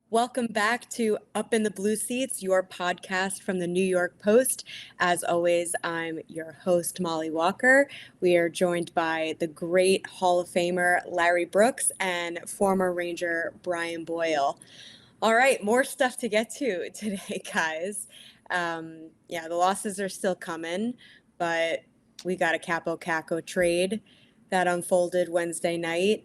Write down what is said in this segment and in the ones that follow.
Welcome back to Up in the Blue Seats, your podcast from the New York Post. As always, I'm your host, Mollie Walker. We are joined by the great Hall of Famer Larry Brooks and former Ranger Brian Boyle. All right, more stuff to get to today, guys. The losses are still coming, but we got a Kaapo Kakko trade that unfolded Wednesday night.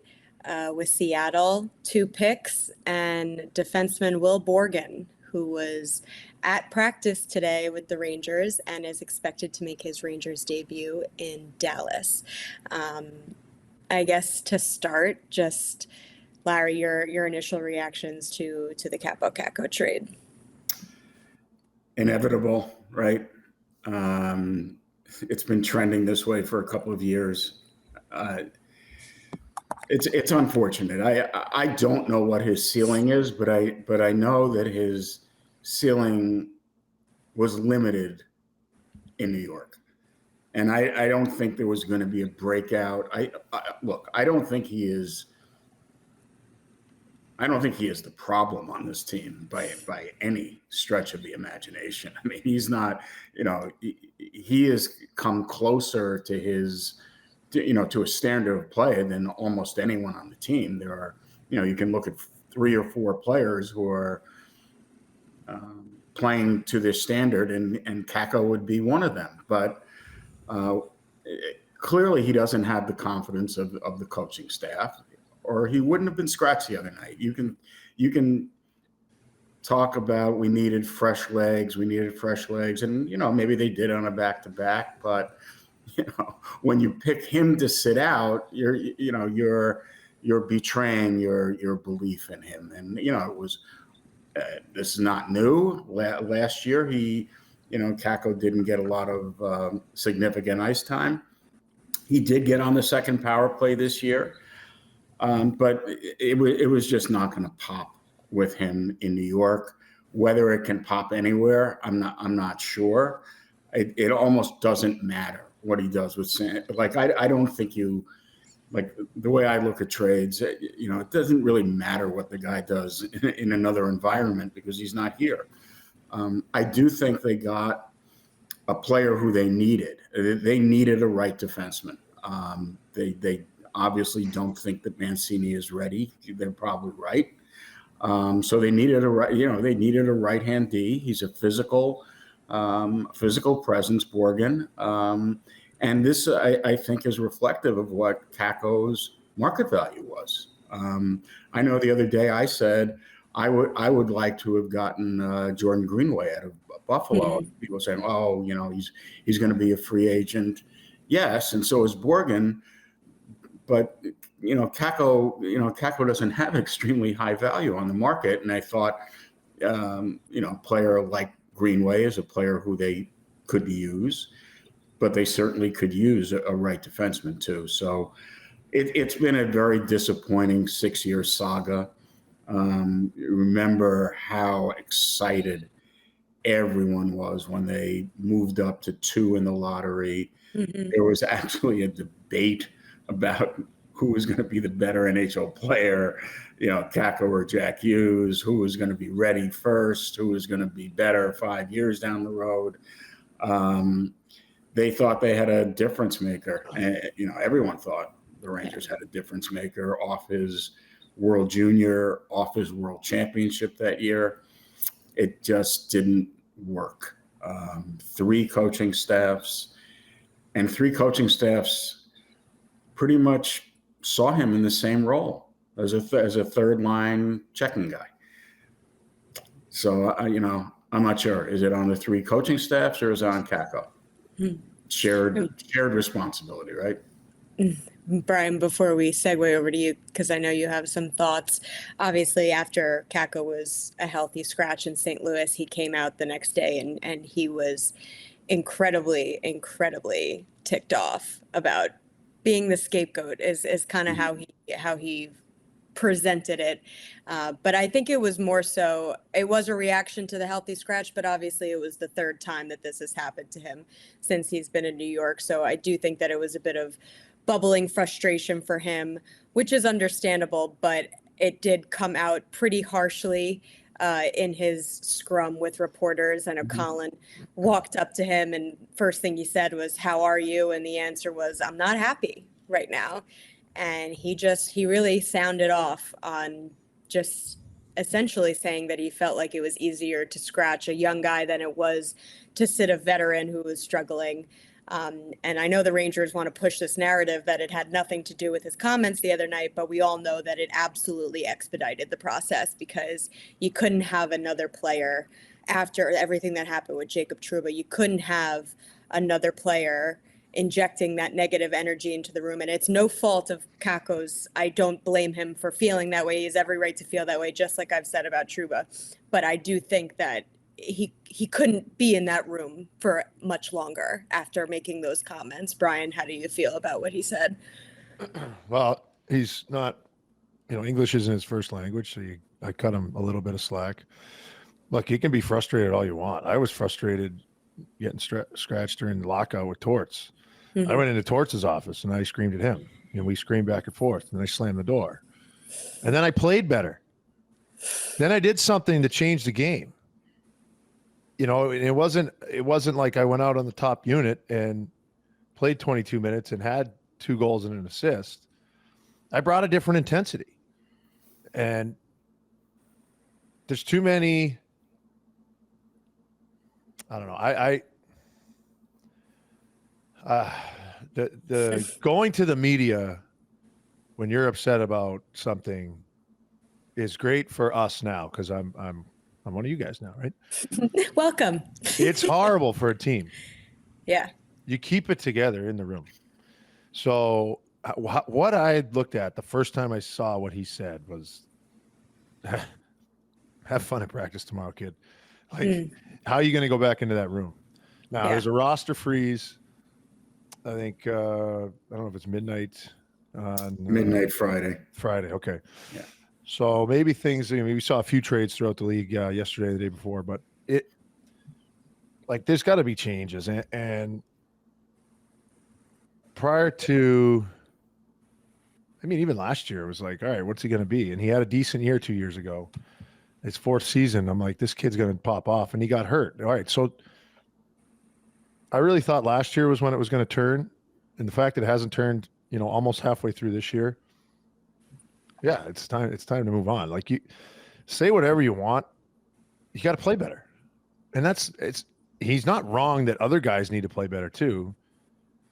With Seattle, 2 picks, and defenseman Will Borgen, who was at practice today with the Rangers and is expected to make his Rangers debut in Dallas. I guess to start, just Larry, your initial reactions to the Kaapo Kakko trade. Inevitable, right? It's been trending this way for a couple of years. It's unfortunate. I don't know what his ceiling is, but I know that his ceiling was limited in New York, and I don't think there was going to be a breakout. I don't think he is. I don't think he is the problem on this team by any stretch of the imagination. I mean, he's not. He has come closer to his. To a standard of play than almost anyone on the team. There are, you can look at 3 or 4 players who are playing to this standard, and Kakko would be one of them. But clearly, he doesn't have the confidence of the coaching staff, or he wouldn't have been scratched the other night. You can talk about we needed fresh legs, and maybe they did on a back-to-back, but. When you pick him to sit out, you're betraying your belief in him. And it was this is not new. Last year, Kakko didn't get a lot of significant ice time. He did get on the second power play this year, but it was just not going to pop with him in New York. Whether it can pop anywhere, I'm not sure. It almost doesn't matter what he does with Sam. Like, I don't think the way I look at trades, it doesn't really matter what the guy does in another environment because he's not here. I do think they got a player who they needed. They needed a right defenseman. They obviously don't think that Mancini is ready. They're probably right. So they needed a right-hand D. He's a physical presence, Borgen. And this, I think, is reflective of what Kakko's market value was. I know the other day I said I would like to have gotten Jordan Greenway out of Buffalo. Mm-hmm. People saying, "Oh, he's going to be a free agent." Yes, and so is Borgen. But Kakko doesn't have extremely high value on the market, and I thought, a player like Greenway is a player who they could use, but they certainly could use a right defenseman too. So it's been a very disappointing 6-year saga. Remember how excited everyone was when they moved up to 2 in the lottery. Mm-hmm. There was actually a debate about who was going to be the better NHL player, Kakko or Jack Hughes, who was going to be ready first, who was going to be better 5 years down the road. They thought they had a difference maker. And, everyone thought the Rangers had a difference maker off his World Junior, off his World Championship that year. It just didn't work. 3 coaching staffs, and 3 coaching staffs pretty much saw him in the same role as a third line checking guy. So, I'm not sure. Is it on the 3 coaching staffs or is it on Kakko? Shared responsibility, right? Brian, before we segue over to you, because I know you have some thoughts. Obviously, after Kakko was a healthy scratch in St. Louis, he came out the next day and he was incredibly, incredibly ticked off about being the scapegoat is kind of how he presented it. But I think it was more so, it was a reaction to the healthy scratch, but obviously it was the 3rd time that this has happened to him since he's been in New York. So I do think that it was a bit of bubbling frustration for him, which is understandable, but it did come out pretty harshly in his scrum with reporters. I know Colin walked up to him and first thing he said was, "How are you?" And the answer was, "I'm not happy right now." And he really sounded off on just essentially saying that he felt like it was easier to scratch a young guy than it was to sit a veteran who was struggling. And I know the Rangers want to push this narrative that it had nothing to do with his comments the other night, but we all know that it absolutely expedited the process because you couldn't have another player after everything that happened with Jacob Trouba. You couldn't have another player injecting that negative energy into the room. And it's no fault of Kakko's. I don't blame him for feeling that way. He has every right to feel that way, just like I've said about Trouba. But I do think that he couldn't be in that room for much longer after making those comments. Brian, how do you feel about what he said? Well, he's not, English isn't his first language, so I cut him a little bit of slack. Look, you can be frustrated all you want. I was frustrated getting scratched during the lockout with Torts. I went into Torts' office and I screamed at him. We screamed back and forth and I slammed the door. And then I played better. Then I did something to change the game. It wasn't like I went out on the top unit and played 22 minutes and had 2 goals and an assist. I brought a different intensity. And there's too many, I don't know. The going to the media when you're upset about something is great for us now because I'm one of you guys now, right? Welcome. It's horrible for a team. Yeah. You keep it together in the room. So what I had looked at the first time I saw what he said was, have fun at practice tomorrow, kid. How are you going to go back into that room? Now, there's a roster freeze. I think, I don't know if it's midnight on Midnight Friday. Friday, okay. Yeah. So maybe we saw a few trades throughout the league yesterday, the day before, but there's got to be changes. And prior to, even last year, it was like, all right, what's he going to be? And he had a decent year 2 years ago. His 4th season, I'm like, this kid's going to pop off, and he got hurt. All right, so I really thought last year was when it was going to turn, and the fact that it hasn't turned, almost halfway through this year, yeah, it's time to move on. Like, you say whatever you want, you got to play better, and he's not wrong that other guys need to play better too,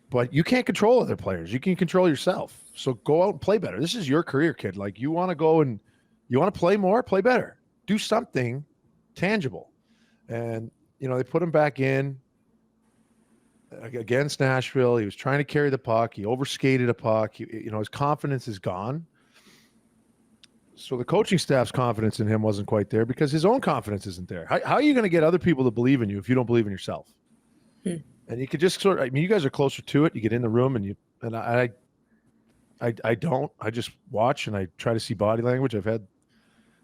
but you can't control other players. You can control yourself. So go out and play better. This is your career, kid. Like, you want to go and you want to play more, play better. Do something tangible. And, they put him back in against Nashville. He was trying to carry the puck. He overskated a puck. His confidence is gone. So the coaching staff's confidence in him wasn't quite there because his own confidence isn't there. How are you going to get other people to believe in you if you don't believe in yourself? And you could just you guys are closer to it. You get in the room and I don't. I just watch and I try to see body language. I've had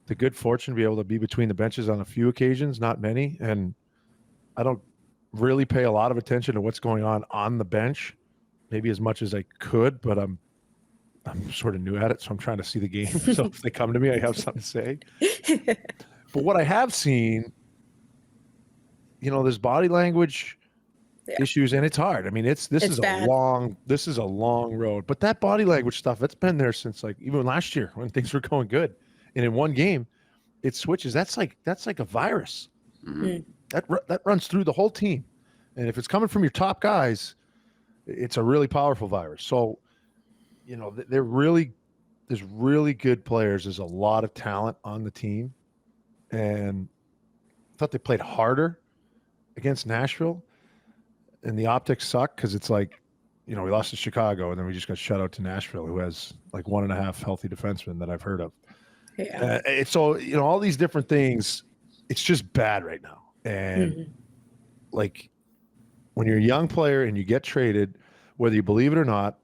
the good fortune to be able to be between the benches on a few occasions, not many. And I don't really pay a lot of attention to what's going on the bench, maybe as much as I could, but I'm sort of new at it. So I'm trying to see the game. So if they come to me, I have something to say. But what I have seen, there's body language issues and it's hard. This is a long road, but that body language stuff, it's been there since even last year when things were going good. And in one game, it switches. That's like a virus. Mm-hmm. That runs through the whole team. And if it's coming from your top guys, it's a really powerful virus. So, there's really good players. There's a lot of talent on the team. And I thought they played harder against Nashville. And the optics suck because it's like, we lost to Chicago and then we just got shut out to Nashville, who has 1.5 healthy defensemen that I've heard of. Yeah. So, all these different things, it's just bad right now. And when you're a young player and you get traded, whether you believe it or not,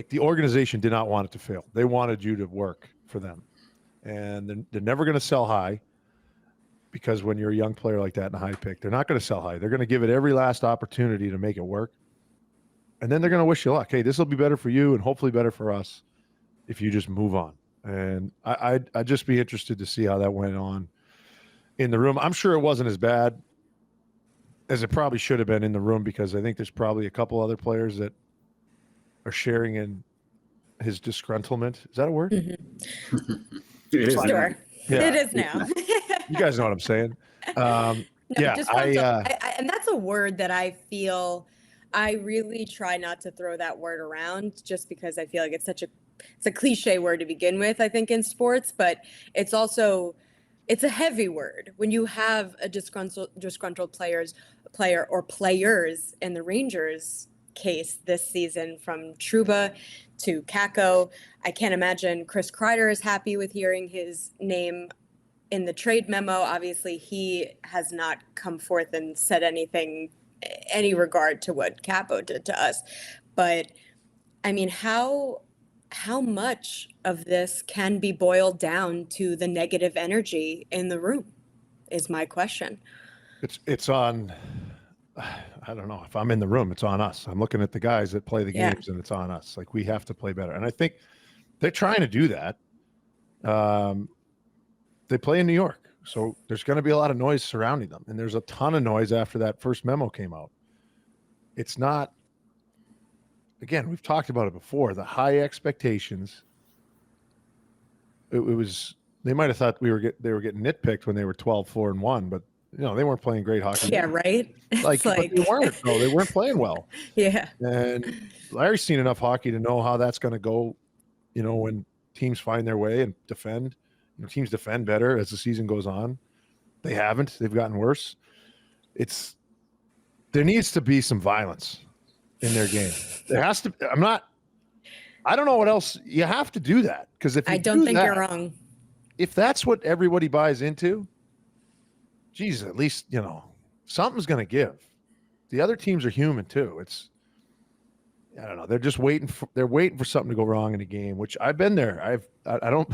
the organization did not want it to fail. They wanted you to work for them. And they're never going to sell high because when you're a young player like that and a high pick, they're not going to sell high. They're going to give it every last opportunity to make it work. And then they're going to wish you luck. Hey, this will be better for you and hopefully better for us if you just move on. And I'd just be interested to see how that went on in the room. I'm sure it wasn't as bad as it probably should have been in the room, because I think there's probably a couple other players that are sharing in his disgruntlement. Is that a word? Mm-hmm. It is. Sure. Yeah. It is now. You guys know what I'm saying. No, Yeah, and that's a word that I feel I really try not to throw that word around, just because I feel like it's a cliche word to begin with, I think, in sports, but it's a heavy word when you have a disgruntled player or players in the Rangers case this season, from Trouba to Kakko. I can't imagine Chris Kreider is happy with hearing his name in the trade memo. Obviously, he has not come forth and said any regard to what Kaapo did to us. But I mean, how much of this can be boiled down to the negative energy in the room is my question. It's on, I don't know, if I'm in the room, it's on us. I'm looking at the guys that play the games, and it's on us. Like, we have to play better. And I think they're trying to do that. They play in New York, so there's going to be a lot of noise surrounding them. And there's a ton of noise after that first memo came out. It's not, again, we've talked about it before, the high expectations. It was, they might have thought they were getting nitpicked when they were 12-4-1, but they weren't playing great hockey. Yeah, right. Like they weren't. No, they weren't playing well. Yeah. And Larry's seen enough hockey to know how that's going to go. When teams find their way and defend, teams defend better as the season goes on. They haven't. They've gotten worse. There needs to be some violence in their game. There has to. I don't know what else. You have to do that, because if I don't think you're wrong. If that's what everybody buys into, geez, at least something's going to give. The other teams are human too. I don't know. They're just waiting for something to go wrong in a game, which I've been there. I don't.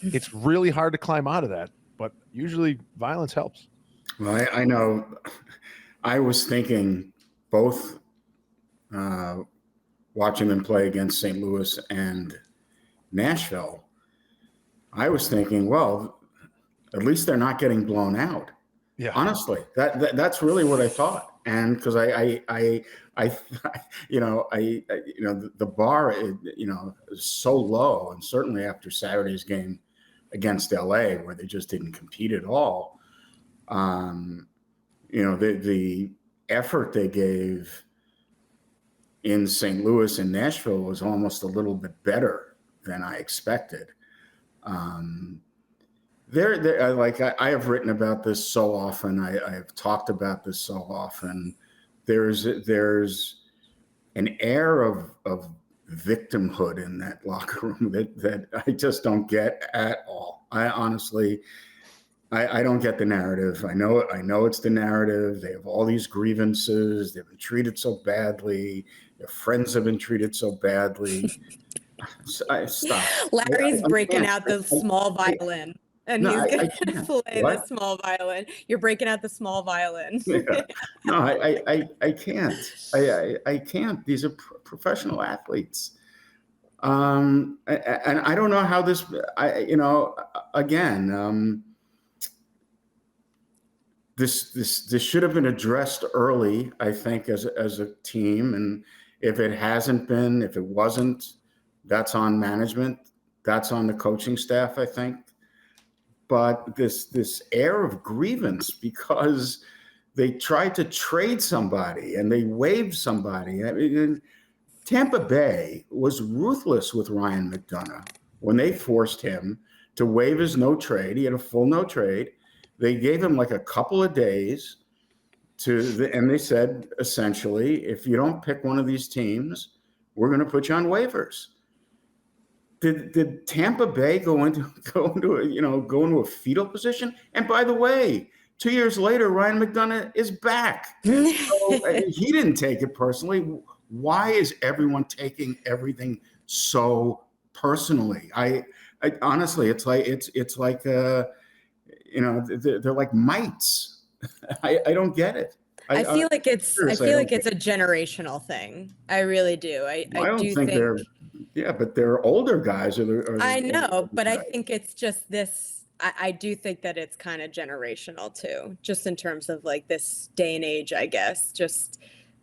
It's really hard to climb out of that, but usually violence helps. Well, I know. I was thinking both. Watching them play against St. Louis and Nashville, I was thinking, well, at least they're not getting blown out. Yeah, honestly, that's really what I thought, and because the bar is so low, and certainly after Saturday's game against LA, where they just didn't compete at all. The effort they gave in St. Louis and Nashville was almost a little bit better than I expected. I have written about this so often. I have talked about this so often. There's an air of victimhood in that locker room that I just don't get at all. I honestly, I don't get the narrative. I know it's the narrative. They have all these grievances. They've been treated so badly. Their friends have been treated so badly. Stop. Larry's breaking out the small violin, and he's going to play the small violin. You're breaking out the small violin. Yeah. No, I can't. I can't. These are professional athletes. And I don't know how this, this should have been addressed early, I think, as a team. And if it hasn't been, if it wasn't, that's on management. That's on the coaching staff, I think. But this air of grievance because they tried to trade somebody and they waived somebody. I mean, Tampa Bay was ruthless with Ryan McDonagh when they forced him to waive his no trade. He had a full no trade. They gave him like a couple of days and they said, essentially, if you don't pick one of these teams, we're going to put you on waivers. Did Tampa Bay go into a fetal position? And by the way, 2 years later, Ryan McDonagh is back. So, he didn't take it personally. Why is everyone taking everything so personally? I honestly, it's like they're like mites. I don't get it. I feel like it's a generational thing. I really do. I don't do think they're Yeah, but they're older guys. I know, but I think it's just this. I do think that it's kind of generational too, just in terms of like this day and age, I guess, just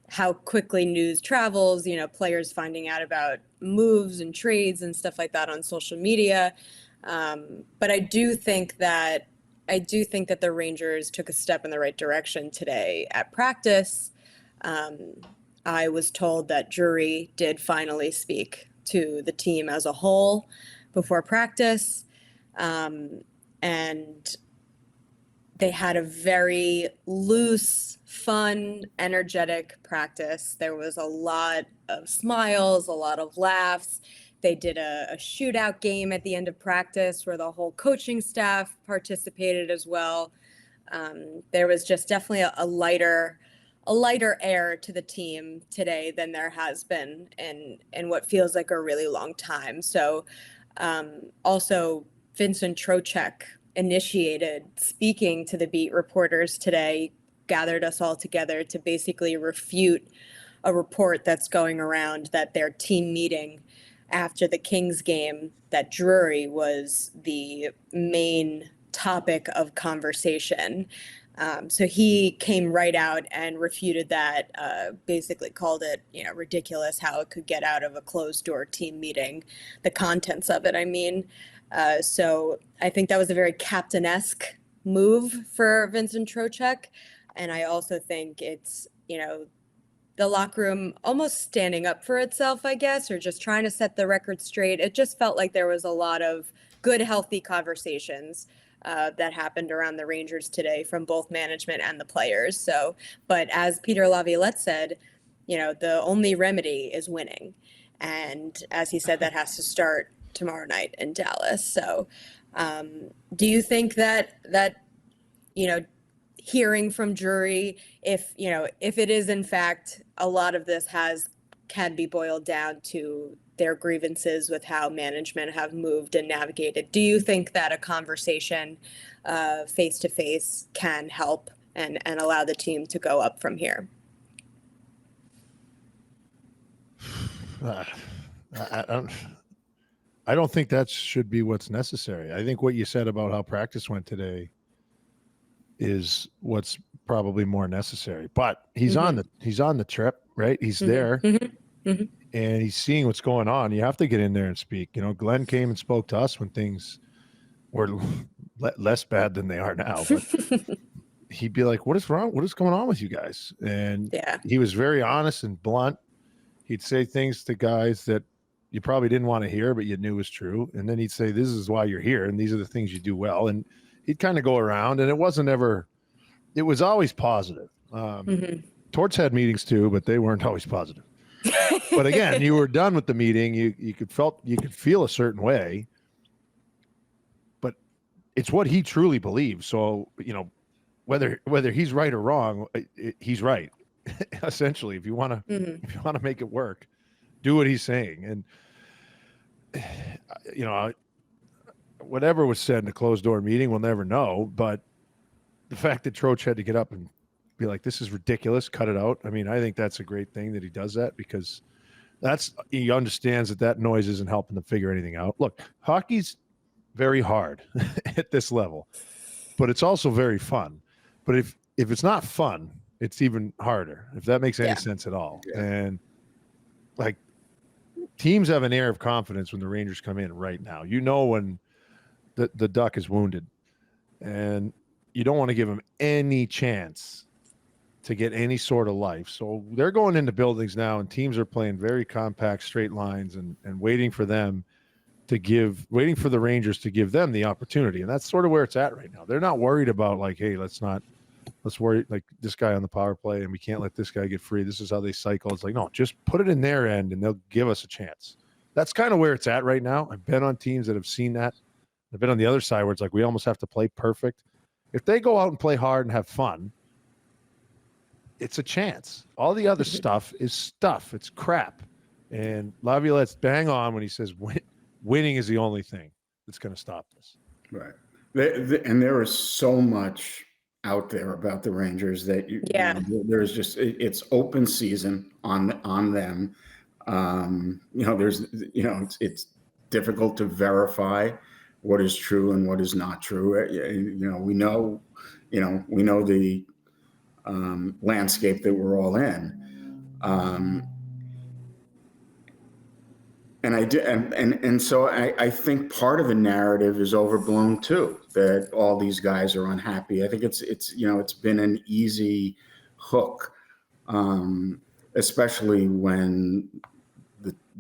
how quickly news travels, players finding out about moves and trades and stuff like that on social media. But I do think that the Rangers took a step in the right direction today at practice. I was told that Drury did finally speak to the team as a whole before practice. And they had a very loose, fun, energetic practice. There was a lot of smiles, a lot of laughs. They did a shootout game at the end of practice where the whole coaching staff participated as well. There was just definitely a lighter air to the team today than there has been in what feels like a really long time. So also Vincent Trocheck initiated speaking to the beat reporters today, gathered us all together to basically refute a report that's going around that their team meeting after the Kings game, that Drury was the main topic of conversation. So he came right out and refuted that, basically called it, ridiculous how it could get out of a closed door team meeting, the contents of it, I mean. So I think that was a very captain-esque move for Vincent Trocheck. And I also think it's, the locker room almost standing up for itself, I guess, or just trying to set the record straight. It just felt like there was a lot of good, healthy conversations that happened around the Rangers today from both management and the players. So, but as Peter Laviolette said, the only remedy is winning. And as he said, that has to start tomorrow night in Dallas. So do you think that hearing from Drury, if it is in fact a lot of this can be boiled down to their grievances with how management have moved and navigated, do you think that a conversation face to face can help and allow the team to go up from here? I don't think that should be what's necessary. I think what you said about how practice went today is what's probably more necessary. But he's on the trip, right? He's there, and he's seeing what's going on. You have to get in there and speak. Glenn came and spoke to us when things were less bad than they are now. But he'd be like, "What is wrong? What is going on with you guys?" And he was very honest and blunt. He'd say things to guys that you probably didn't want to hear, but you knew was true. And then he'd say, "This is why you're here, and these are the things you do well." And he'd kind of go around, and it was always positive. Torts had meetings too, but they weren't always positive. But again, you were done with the meeting. You could feel a certain way, but it's what he truly believes. So, whether he's right or wrong, he's right. Essentially, if you want to make it work, do what he's saying. And whatever was said in a closed door meeting, we'll never know. But the fact that Troch had to get up and be like, "This is ridiculous, cut it out." I mean, I think that's a great thing that he does that, because he understands that noise isn't helping them figure anything out. Look, hockey's very hard at this level, but it's also very fun. But if it's not fun, it's even harder, if that makes any sense at all. Yeah. And like, teams have an air of confidence when the Rangers come in right now. When the duck is wounded, and you don't want to give him any chance to get any sort of life. So they're going into buildings now, and teams are playing very compact straight lines and waiting for the Rangers to give them the opportunity. And that's sort of where it's at right now. They're not worried about like, hey, let's worry like this guy on the power play, and we can't let this guy get free. This is how they cycle. It's like, no, just put it in their end and they'll give us a chance. That's kind of where it's at right now. I've been on teams that have seen that. I've been on the other side where it's like, we almost have to play perfect. If they go out and play hard and have fun, it's a chance. All the other stuff is stuff. It's crap. And Laviolette's bang on when he says winning is the only thing that's going to stop this. Right. And there is so much out there about the Rangers that there's just, it's open season on them. There's, it's difficult to verify what is true and what is not true. We know the landscape that we're all in. So I think part of the narrative is overblown too, that all these guys are unhappy. I think it's been an easy hook, especially when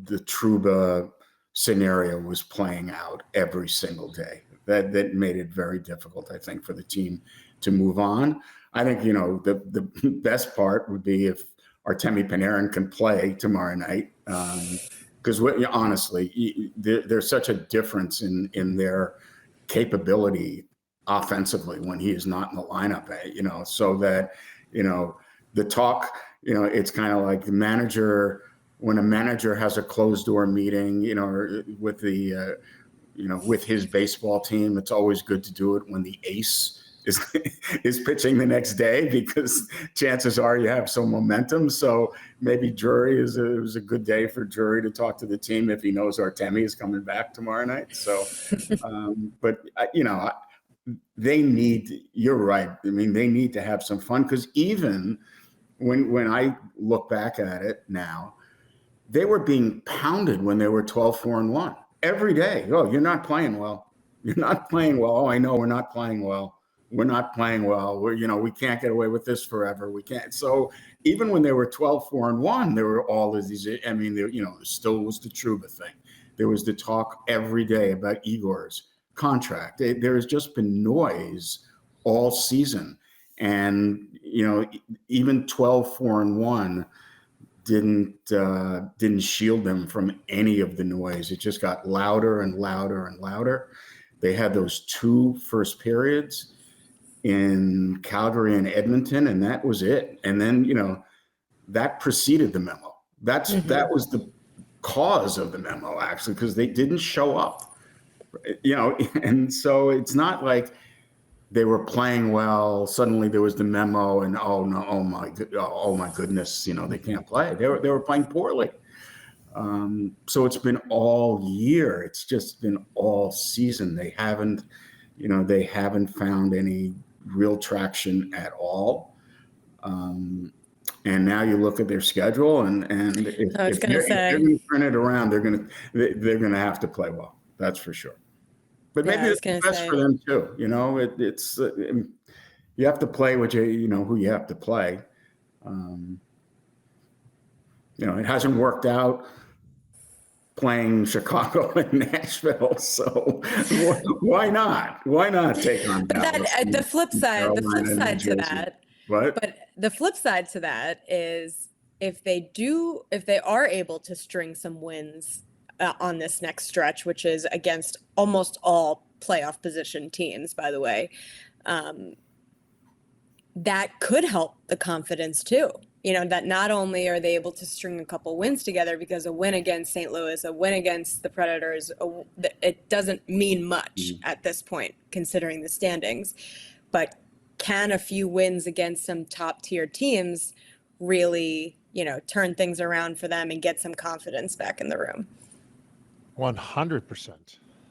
the Trouba scenario was playing out every single day. That made it very difficult, I think, for the team to move on. I think, the best part would be if Artemi Panarin can play tomorrow night. Because honestly, there's such a difference in their capability offensively when he is not in the lineup, so that, the talk, it's kind of like the manager, when a manager has a closed door meeting, with the, with his baseball team, it's always good to do it when the ace is pitching the next day, because chances are you have some momentum. So maybe Drury it was a good day for Drury to talk to the team if he knows Artemi is coming back tomorrow night. So, but they need. You're right. I mean, they need to have some fun, because even when I look back at it now, they were being pounded when they were 12-4-1 every day. Oh, you're not playing well. You're not playing well. Oh, I know we're not playing well. We're not playing well. We can't get away with this forever. We can't. So even when they were 12-4-1, there were all of these. I mean, there still was the Trouba thing. There was the talk every day about Igor's contract. There has just been noise all season, and even 12-4-1 didn't shield them from any of the noise. It just got louder and louder and louder. They had those 2 first periods in Calgary and Edmonton, and that was it. And then, that preceded the memo. That was the cause of the memo, actually, because they didn't show up, and so it's not like they were playing well. Suddenly there was the memo, and oh my goodness, they can't play. They were playing poorly. So it's been all year. It's just been all season. They haven't found any real traction at all. And now you look at their schedule, and if they're going to turn it around, they're going to have to play well. That's for sure. But maybe it's best for them too. It's you have to play what who you have to play. It hasn't worked out playing Chicago and Nashville, so why not? Why not take on Dallas? But the flip side to that. What? But the flip side to that is if they are able to string some wins on this next stretch, which is against almost all playoff position teams, by the way, that could help the confidence too. That not only are they able to string a couple wins together, because a win against St. Louis, a win against the Predators, it doesn't mean much at this point, considering the standings. But can a few wins against some top tier teams really, turn things around for them and get some confidence back in the room? 100%.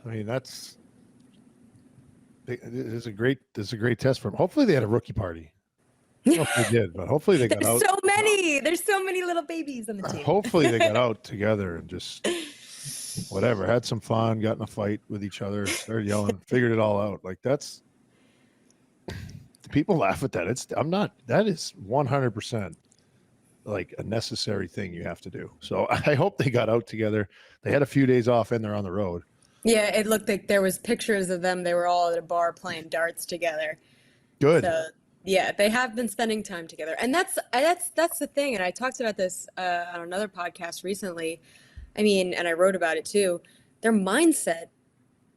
I mean, this is a great test for them. Hopefully they had a rookie party. I don't know if they did, but hopefully they got out. There's so many little babies on the team. Hopefully they got out together and just whatever, had some fun, got in a fight with each other, started yelling, figured it all out. Like people laugh at that. That is 100% like a necessary thing you have to do. So I hope they got out together. They had a few days off and they're on the road. Yeah, it looked like there was pictures of them. They were all at a bar playing darts together. Good. So yeah, they have been spending time together, and that's the thing. And I talked about this on another podcast recently. I mean, and I wrote about it too. Their mindset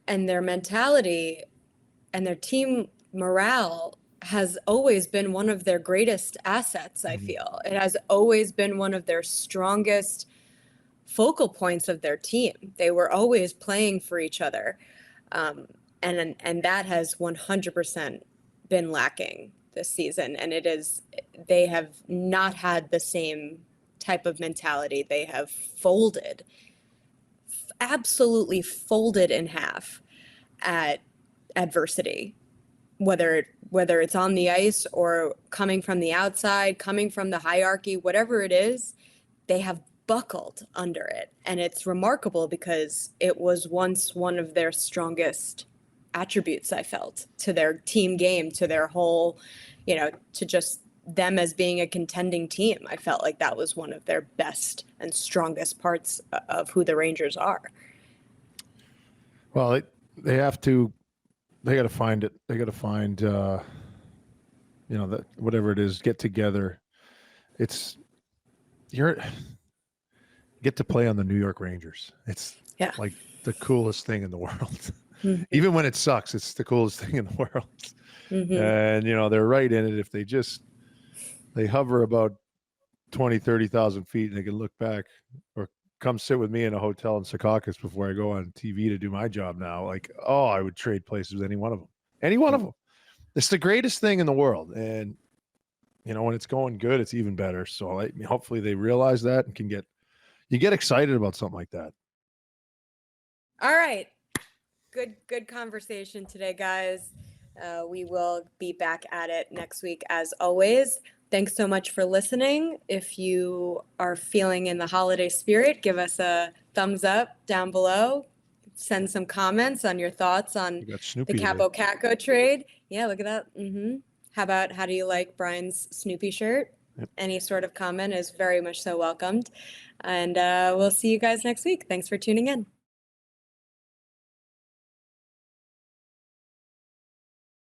and their mentality and their team morale has always been one of their greatest assets. I feel it has always been one of their strongest focal points of their team. They were always playing for each other, and that has 100% been lacking this season. And they have not had the same type of mentality. They have folded, absolutely folded in half at adversity, whether it's on the ice or coming from the outside, coming from the hierarchy, whatever it is, they have buckled under it. And it's remarkable because it was once one of their strongest attributes, I felt, to their team game, to their whole, to just them as being a contending team. I felt like that was one of their best and strongest parts of who the Rangers are. Well, they got to find it. They got to find, that whatever it is, get together. Get to play on the New York Rangers. It's like the coolest thing in the world. Mm-hmm. Even when it sucks, it's the coolest thing in the world. Mm-hmm. And, they're right in it. If they hover about 20, 30,000 feet and they can look back or come sit with me in a hotel in Secaucus before I go on TV to do my job now. Like, I would trade places with any one of them. Any one of them. It's the greatest thing in the world. And, when it's going good, it's even better. So hopefully they realize that and you get excited about something like that. All right. Good conversation today, guys. We will be back at it next week as always. Thanks so much for listening. If you are feeling in the holiday spirit, give us a thumbs up down below. Send some comments on your thoughts on the Kaapo Kakko trade. Yeah, look at that. Mm-hmm. How do you like Brian's Snoopy shirt? Yep. Any sort of comment is very much so welcomed. And we'll see you guys next week. Thanks for tuning in.